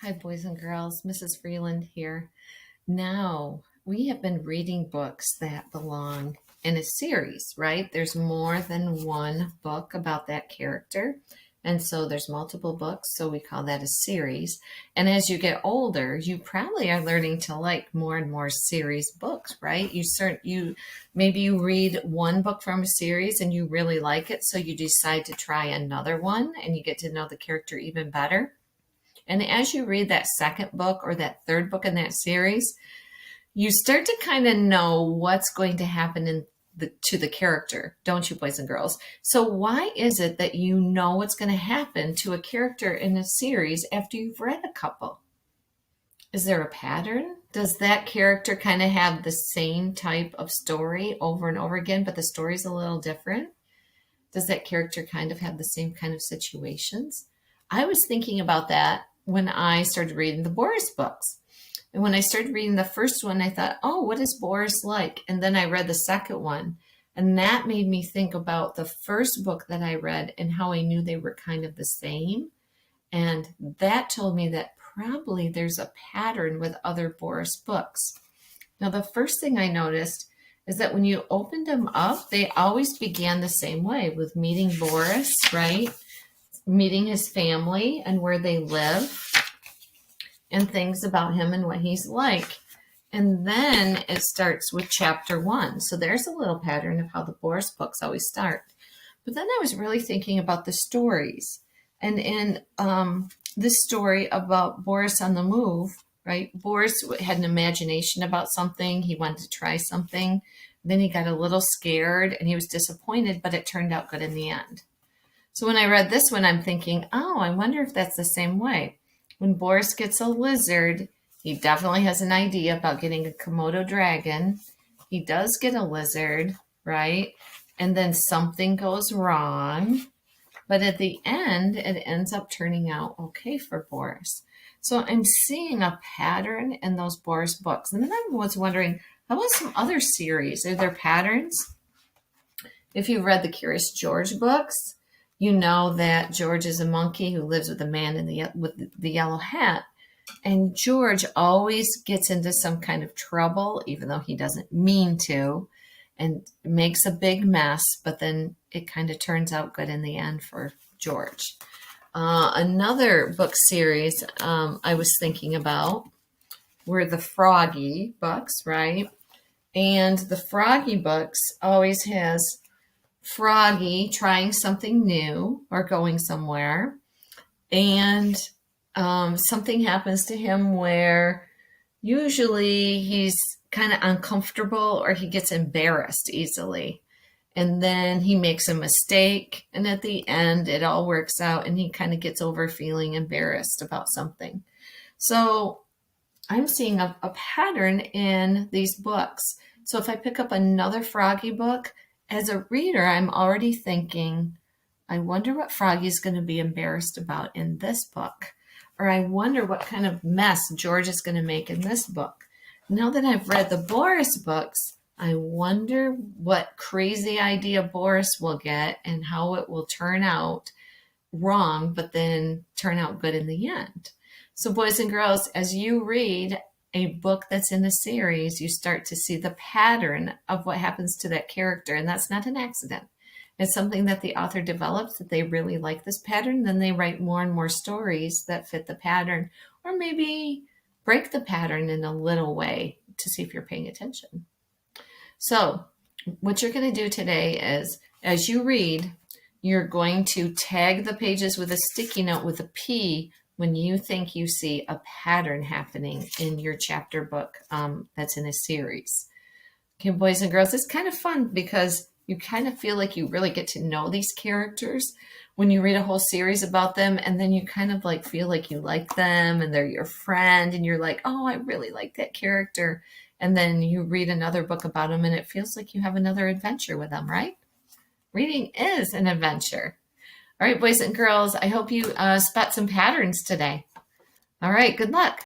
Hi, boys and girls. Mrs. Freeland here. Now, we have been reading books that belong in a series, right? There's more than one book about that character. And so there's multiple books, so we call that a series. And as you get older, you probably are learning to like more and more series books, right? Maybe you read one book from a series and you really like it, so you decide to try another one and you get to know the character even better. And as you read that second book or that third book in that series, you start to kind of know what's going to happen to the character, don't you, boys and girls? So why is it that you know what's going to happen to a character in a series after you've read a couple? Is there a pattern? Does that character kind of have the same type of story over and over again, but the story's a little different? Does that character kind of have the same kind of situations? I was thinking about that when I started reading the Boris books. And when I started reading the first one, I thought, oh, what is Boris like? And then I read the second one. And that made me think about the first book that I read and how I knew they were kind of the same. And that told me that probably there's a pattern with other Boris books. Now, the first thing I noticed is that when you opened them up, they always began the same way with meeting Boris, right? Meeting his family and where they live and things about him and what he's like. And then it starts with chapter 1. So there's a little pattern of how the Boris books always start. But then I was really thinking about the stories. And in this story about Boris on the move, right? Boris had an imagination about something. He wanted to try something. Then he got a little scared and he was disappointed, but it turned out good in the end. So when I read this one, I'm thinking, oh, I wonder if that's the same way. When Boris gets a lizard, he definitely has an idea about getting a Komodo dragon. He does get a lizard, right? And then something goes wrong. But at the end, it ends up turning out okay for Boris. So I'm seeing a pattern in those Boris books. And then I was wondering, how about some other series? Are there patterns? If you've read the Curious George books, you know that George is a monkey who lives with a man with the yellow hat. And George always gets into some kind of trouble, even though he doesn't mean to, and makes a big mess, but then it kind of turns out good in the end for George. Another book series I was thinking about were the Froggy books, right? And the Froggy books always has Froggy trying something new or going somewhere, and something happens to him where usually he's kind of uncomfortable or he gets embarrassed easily. And then he makes a mistake, and at the end, it all works out, and he kind of gets over feeling embarrassed about something. So I'm seeing a pattern in these books. So if I pick up another Froggy book, as a reader, I'm already thinking, I wonder what Froggy's going to be embarrassed about in this book. Or I wonder what kind of mess George is going to make in this book. Now that I've read the Boris books, I wonder what crazy idea Boris will get and how it will turn out wrong, but then turn out good in the end. So boys and girls, as you read a book that's in a series, you start to see the pattern of what happens to that character. And that's not an accident. It's something that the author develops, that they really like this pattern. Then they write more and more stories that fit the pattern, or maybe break the pattern in a little way to see if you're paying attention. So what you're going to do today is, as you read, you're going to tag the pages with a sticky note with a P when you think you see a pattern happening in your chapter book that's in a series. Okay, boys and girls, it's kind of fun because you kind of feel like you really get to know these characters when you read a whole series about them, and then you kind of like feel like you like them and they're your friend, and you're like, oh, I really like that character. And then you read another book about them and it feels like you have another adventure with them, right? Reading is an adventure. All right, boys and girls, I hope you spot some patterns today. All right, good luck.